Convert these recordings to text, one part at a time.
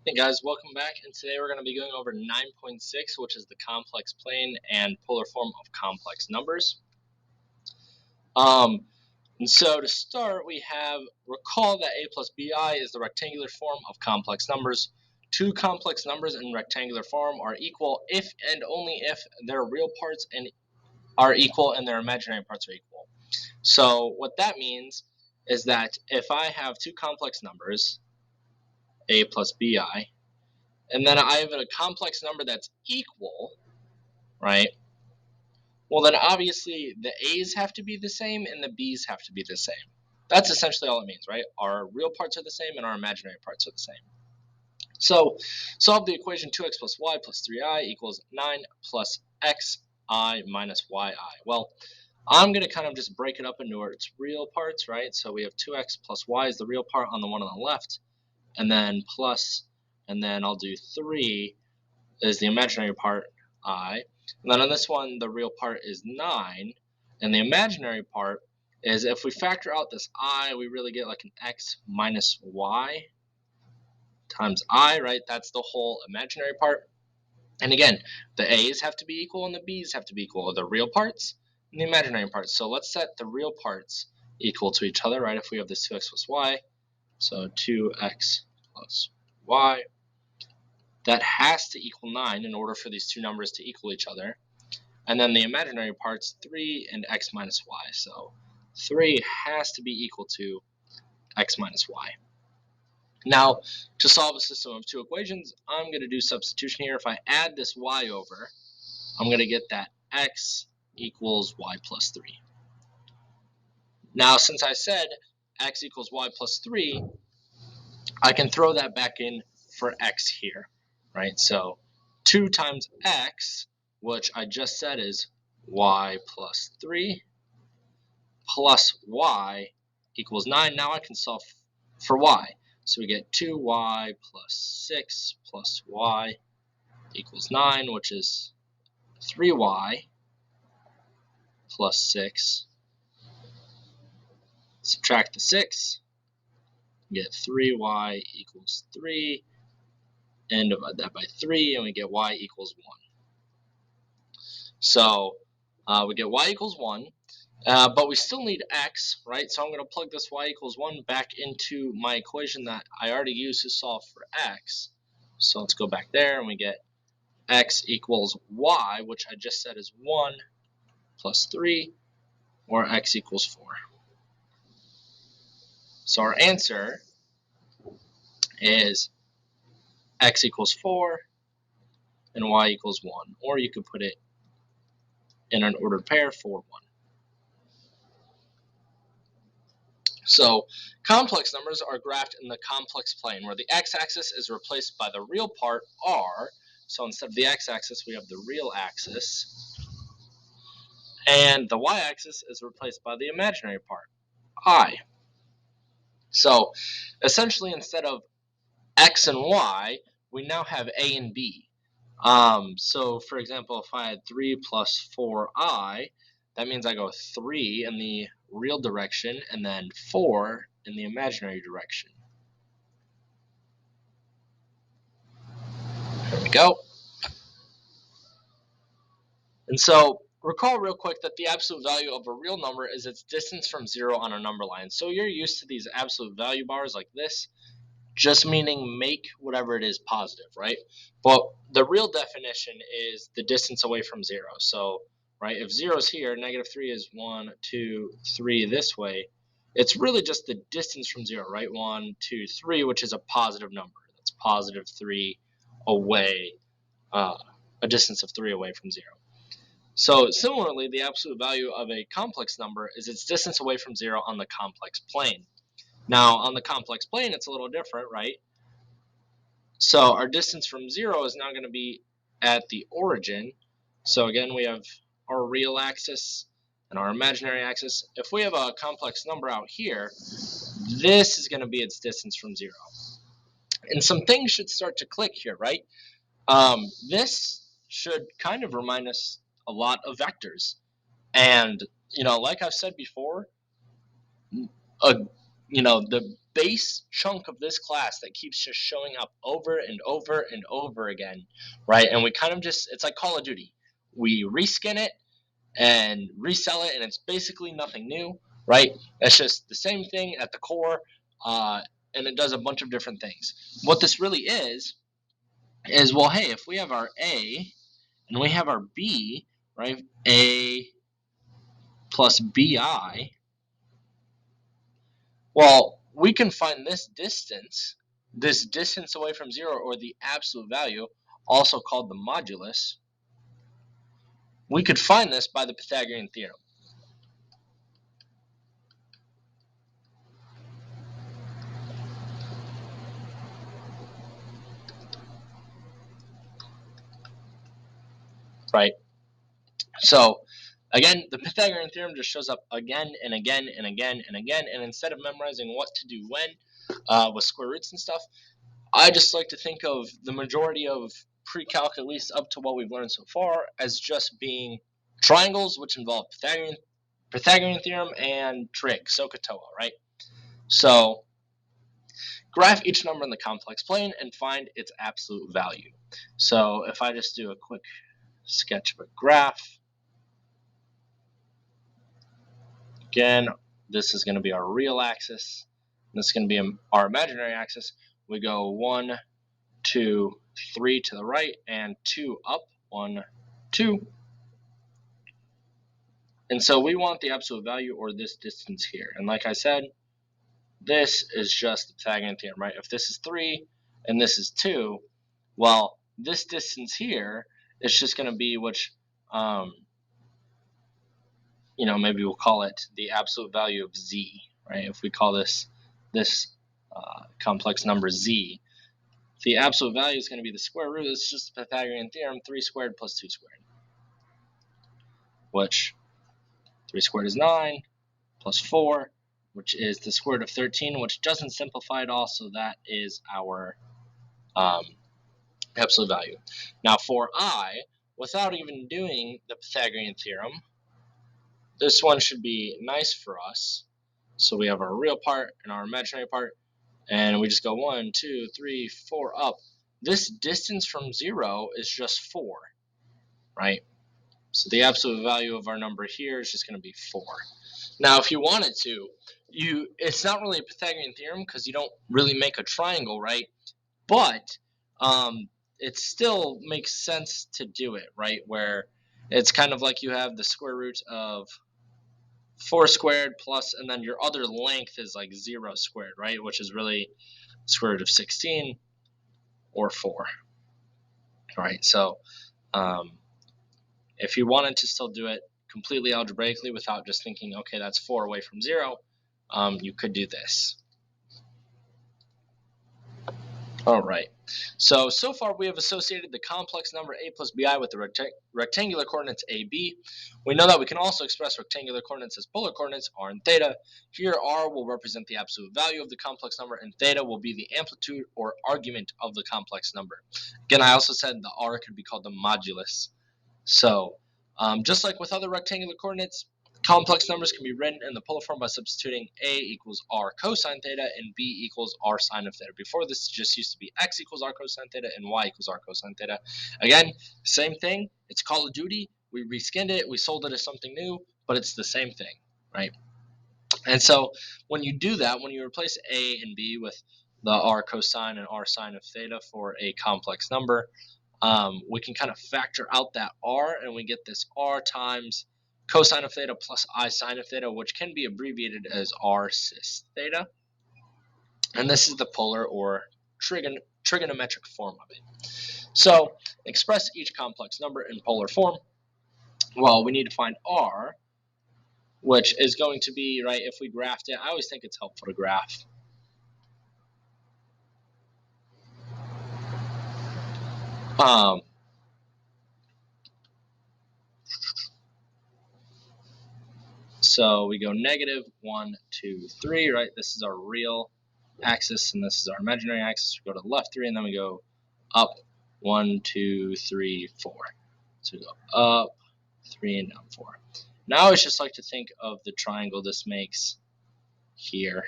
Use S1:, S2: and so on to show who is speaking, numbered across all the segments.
S1: Hey guys, welcome back, and today we're going to be going over 9.6, which is the complex plane and polar form of complex numbers. Um, and so to start, we have, recall that a plus bi is the rectangular form of complex numbers. Two complex numbers in rectangular form are equal if and only if their real parts are equal and their imaginary parts are equal. So what that means is that if I have two complex numbers, a plus bi, and then I have a complex number that's equal, right? Well, then obviously the A's have to be the same and the B's have to be the same. That's essentially all it means, right? Our real parts are the same and our imaginary parts are the same. So solve the equation 2x plus y plus 3i equals 9 plus xi minus yi. Well, I'm going to kind of just break it up into its real parts, right? So we have 2x plus y is the real part on the one on the left, and then plus, and then I'll do 3 is the imaginary part, I. And then on this one, the real part is 9. And the imaginary part is, if we factor out this I, we really get like an x minus y times I, right? That's the whole imaginary part. And again, the A's have to be equal and the B's have to be equal, the real parts and the imaginary parts. So let's set the real parts equal to each other, right? If we have this 2x plus y, so 2x plus y, that has to equal 9 in order for these two numbers to equal each other. And then the imaginary part's 3 and x minus y. So 3 has to be equal to x minus y. Now, to solve a system of two equations, I'm going to do substitution here. If I add this y over, I'm going to get that x equals y plus 3. Now, since I said x equals y plus 3, I can throw that back in for x here, right? So 2 times x, which I just said is y plus 3, plus y equals 9. Now I can solve for y. So we get 2y plus 6 plus y equals 9, which is 3y plus 6. Subtract the 6, get 3y equals 3, and divide that by 3, and we get y equals 1. So we get y equals 1. But we still need x, right? So I'm going to plug this y equals 1 back into my equation that I already used to solve for x. So let's go back there, and we get x equals y, which I just said is 1 plus 3, or x equals 4. So our answer is x equals 4 and y equals 1. Or you could put it in an ordered pair, 4, 1. So complex numbers are graphed in the complex plane, where the x-axis is replaced by the real part, r. So instead of the x-axis, we have the real axis. And the y-axis is replaced by the imaginary part, I. So essentially, instead of x and y, we now have a and b. So for example, if I had 3 plus 4i, that means I go 3 in the real direction and then 4 in the imaginary direction. There we go. And so recall real quick that the absolute value of a real number is its distance from 0 on a number line. So you're used to these absolute value bars like this, just meaning make whatever it is positive, right? But the real definition is the distance away from 0. So, right, if 0 is here, negative 3 is 1, 2, 3 this way. It's really just the distance from 0, right? 1, 2, 3, which is a positive number. That's positive 3 away, a distance of 3 away from 0. So similarly, the absolute value of a complex number is its distance away from 0 on the complex plane. Now, on the complex plane, it's a little different, right? So our distance from 0 is now going to be at the origin. So again, we have our real axis and our imaginary axis. If we have a complex number out here, this is going to be its distance from 0. And some things should start to click here, right? This should kind of remind us a lot of vectors. And, like I've said before, the base chunk of this class that keeps just showing up over and over and over again, right? And we kind of just, it's like Call of Duty. We reskin it and resell it, and it's basically nothing new, right? It's just the same thing at the core, and it does a bunch of different things. What this really is, well, hey, if we have our A and we have our B, right? A plus BI, well, we can find this distance away from 0, or the absolute value, also called the modulus. We could find this by the Pythagorean theorem. Right? So, again, the Pythagorean theorem just shows up again and again and again and again, and instead of memorizing what to do when with square roots and stuff, I just like to think of the majority of pre-calc, at least up to what we've learned so far, as just being triangles, which involve Pythagorean theorem and trig, SOHCAHTOA, right? So graph each number in the complex plane and find its absolute value. So if I just do a quick sketch of a graph, again, this is going to be our real axis. This is going to be our imaginary axis. We go 1, 2, 3 to the right, and 2 up. 1, 2. And so we want the absolute value, or this distance here. And like I said, this is just the Pythagorean theorem, right? If this is 3 and this is 2, well, this distance here is just going to be which, maybe we'll call it the absolute value of z, right? If we call this complex number z, the absolute value is going to be the square root. It's just the Pythagorean theorem, 3 squared plus 2 squared, which 3 squared is 9, plus 4, which is the square root of 13, which doesn't simplify at all, so that is our absolute value. Now for I, without even doing the Pythagorean theorem, this one should be nice for us. So we have our real part and our imaginary part, and we just go 1, 2, 3, 4 up. This distance from 0 is just 4, right? So the absolute value of our number here is just going to be 4. Now, if you wanted to, it's not really a Pythagorean theorem because you don't really make a triangle, right? But it still makes sense to do it, right? Where it's kind of like you have the square root of 4 squared plus, and then your other length is like 0 squared, right? Which is really square root of 16 or 4, right? So if you wanted to still do it completely algebraically without just thinking, okay, that's 4 away from 0, you could do this. All right. So far we have associated the complex number a plus bi with the rectangular coordinates ab. We know that we can also express rectangular coordinates as polar coordinates, r and theta. Here r will represent the absolute value of the complex number, and theta will be the amplitude or argument of the complex number. Again, I also said the r could be called the modulus. So just like with other rectangular coordinates, complex numbers can be written in the polar form by substituting a equals r cosine theta and b equals r sine of theta. Before this just used to be x equals r cosine theta and y equals r cosine theta. Again, same thing. It's Call of Duty. We reskinned it. We sold it as something new, but it's the same thing, right? And so when you do that, when you replace a and b with the r cosine and r sine of theta for a complex number, we can kind of factor out that r, and we get this r times cosine of theta plus I sine of theta, which can be abbreviated as r cis theta. And this is the polar or trigonometric form of it. So express each complex number in polar form. Well, we need to find r, which is going to be, right, if we graphed it, I always think it's helpful to graph. So we go negative 1, 2, 3, right? This is our real axis, and this is our imaginary axis. We go to the left 3, and then we go up 1, 2, 3, 4. So we go up 3 and down 4. Now I always just like to think of the triangle this makes here.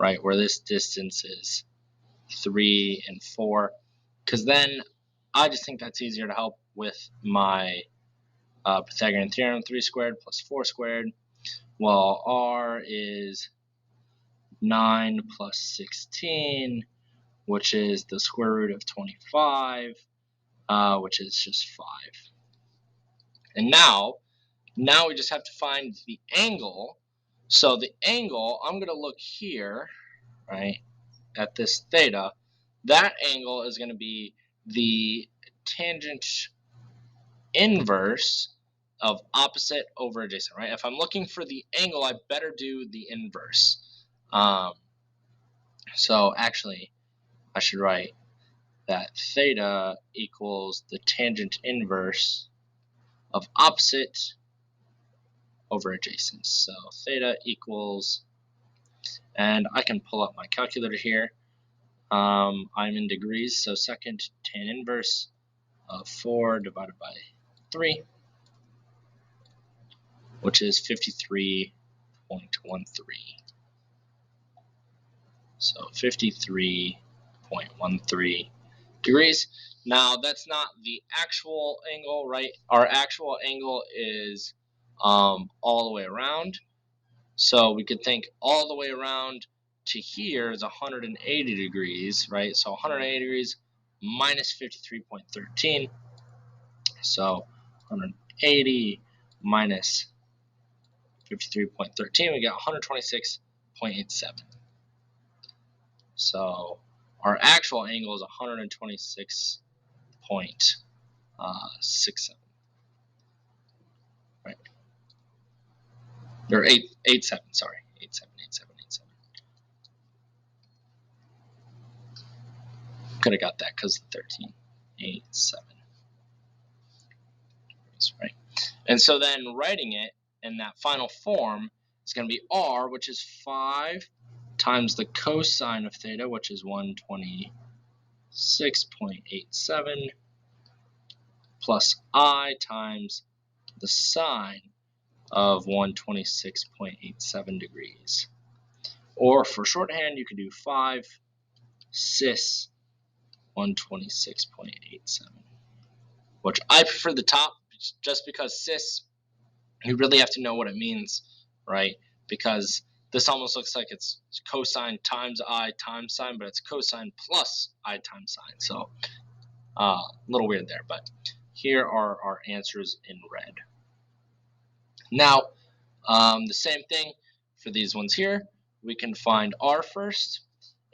S1: right, where this distance is 3 and 4, because then I just think that's easier to help with my Pythagorean theorem. 3 squared plus 4 squared. Well, r is 9 plus 16, which is the square root of 25, which is just 5. And now we just have to find the angle. So the angle, I'm going to look here, right, at this theta. That angle is going to be the tangent inverse of opposite over adjacent, right? If I'm looking for the angle, I better do the inverse. So actually, I should write that theta equals the tangent inverse of opposite over adjacent. So theta equals, and I can pull up my calculator here. I'm in degrees, so second tan inverse of 4 divided by 3, which is 53.13. So 53.13 degrees. Now that's not the actual angle, right? Our actual angle is all the way around. So we could think all the way around to here is 180 degrees, right? So 180 degrees minus 53.13. So 180 minus 53.13, we get 126.87. So our actual angle is 126.67, right? Or 87, sorry, 87. Could have got that because of 13. 87. Right? And so then writing it in that final form is going to be r, which is 5 times the cosine of theta, which is 126.87, plus I times the sine of 126.87 degrees. Or for shorthand, you could do 5 cis 126.87, which I prefer the top just because cis, you really have to know what it means, right? Because this almost looks like it's cosine times I times sine, but it's cosine plus I times sine. So a little weird there, but here are our answers in red. Now, the same thing for these ones here. We can find r first,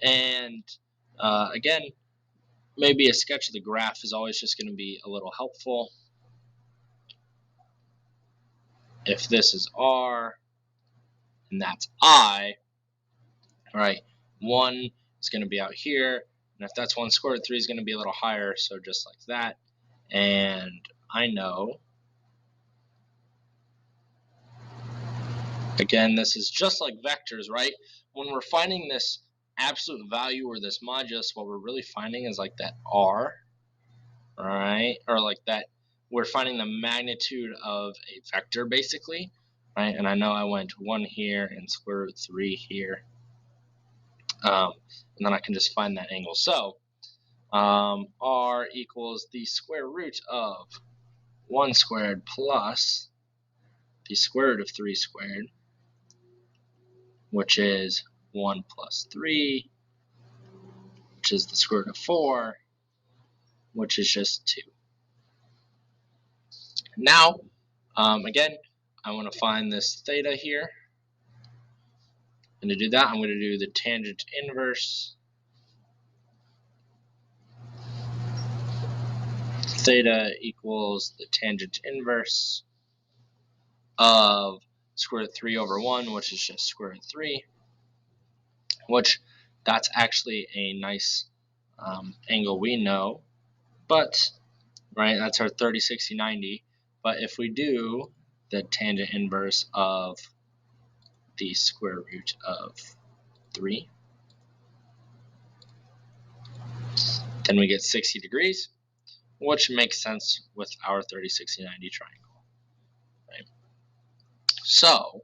S1: and again, maybe a sketch of the graph is always just going to be a little helpful. If this is r and that's I, right, 1 is going to be out here, and if that's 1 squared, 3 is going to be a little higher, so just like that. And I know, again, this is just like vectors, right? When we're finding this absolute value or this modulus, what we're really finding is like that r, right? Or like that, we're finding the magnitude of a vector, basically, right? And I know I went 1 here and square root 3 here. And then I can just find that angle. So r equals the square root of 1 squared plus the square root of 3 squared, which is 1 plus 3, which is the square root of 4, which is just 2. Now, again, I want to find this theta here. And to do that, I'm going to do the tangent inverse. Theta equals the tangent inverse of square root 3 over 1, which is just square root 3, which that's actually a nice angle we know, but, right, that's our 30, 60, 90. But if we do the tangent inverse of the square root of 3, then we get 60 degrees, which makes sense with our 30, 60, 90 triangle, right? So,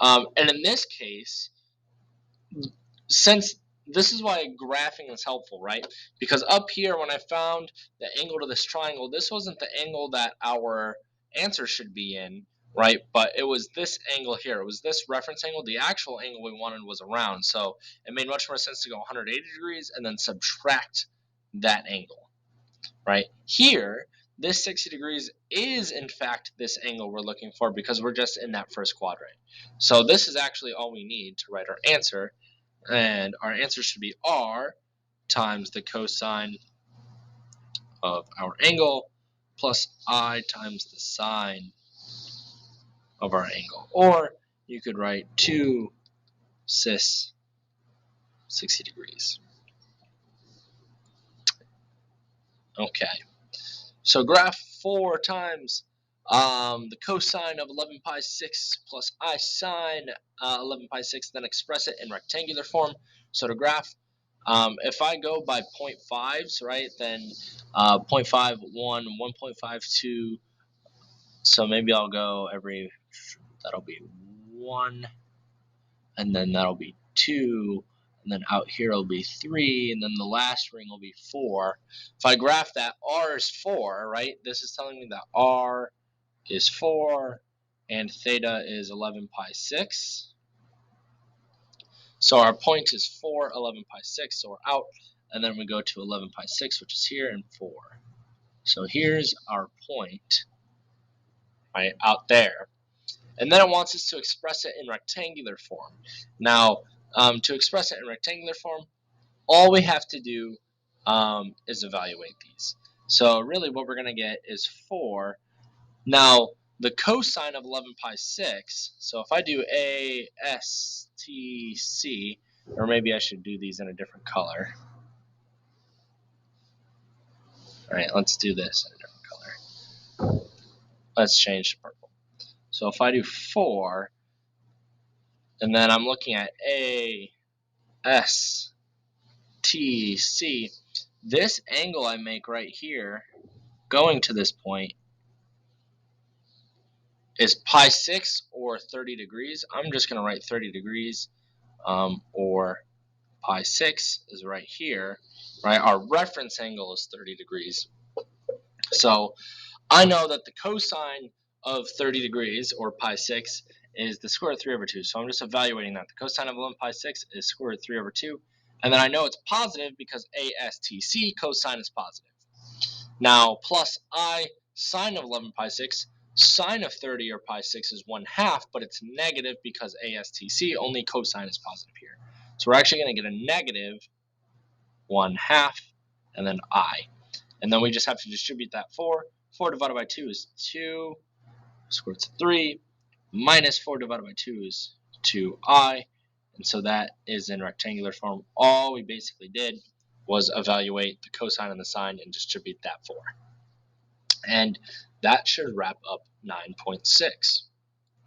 S1: and in this case, since this is why graphing is helpful, right? Because up here, when I found the angle to this triangle, this wasn't the angle that our answer should be in, right? But it was this angle here. It was this reference angle. The actual angle we wanted was around. So it made much more sense to go 180 degrees and then subtract that angle, right? Here, this 60 degrees is in fact this angle we're looking for because we're just in that first quadrant. So this is actually all we need to write our answer. And our answer should be r times the cosine of our angle plus I times the sine of our angle. Or you could write 2 cis 60 degrees. Okay, so graph 4 times the cosine of 11 pi 6 plus I sine 11 pi 6, then express it in rectangular form. So to graph, if I go by 0.5s, right, then 0.51, 1.52, so maybe I'll go that'll be 1, and then that'll be 2, and then out here it'll be 3, and then the last ring will be 4. If I graph that, r is 4, right? This is telling me that r is 4, and theta is 11 pi 6. So our point is 4, 11 pi 6, so we're out, and then we go to 11 pi 6, which is here, and 4. So here's our point, right, out there. And then it wants us to express it in rectangular form. Now, to express it in rectangular form, all we have to do is evaluate these. So really what we're going to get is 4. Now, the cosine of 11 pi 6, so if I do A, S, T, C, or maybe I should do these in a different color. All right, let's do this in a different color. Let's change to purple. So if I do 4, and then I'm looking at A, S, T, C, this angle I make right here, going to this point, is pi 6 or 30 degrees. I'm just going to write 30 degrees, or pi 6 is right here, right? Our reference angle is 30 degrees. So I know that the cosine of 30 degrees, or pi 6, is the square root of 3 over 2. So I'm just evaluating that. The cosine of 11 pi 6 is square root of 3 over 2. And then I know it's positive because ASTC, cosine is positive. Now, plus I sine of 11 pi 6, sine of 30 or pi 6 is 1/2, but it's negative because ASTC, only cosine is positive here. So we're actually going to get a negative 1/2 and then I. And then we just have to distribute that 4. 4 divided by 2 is 2, square root of 3, minus 4 divided by 2 is 2i. And so that is in rectangular form. All we basically did was evaluate the cosine and the sine and distribute that 4. And that should wrap up 9.6.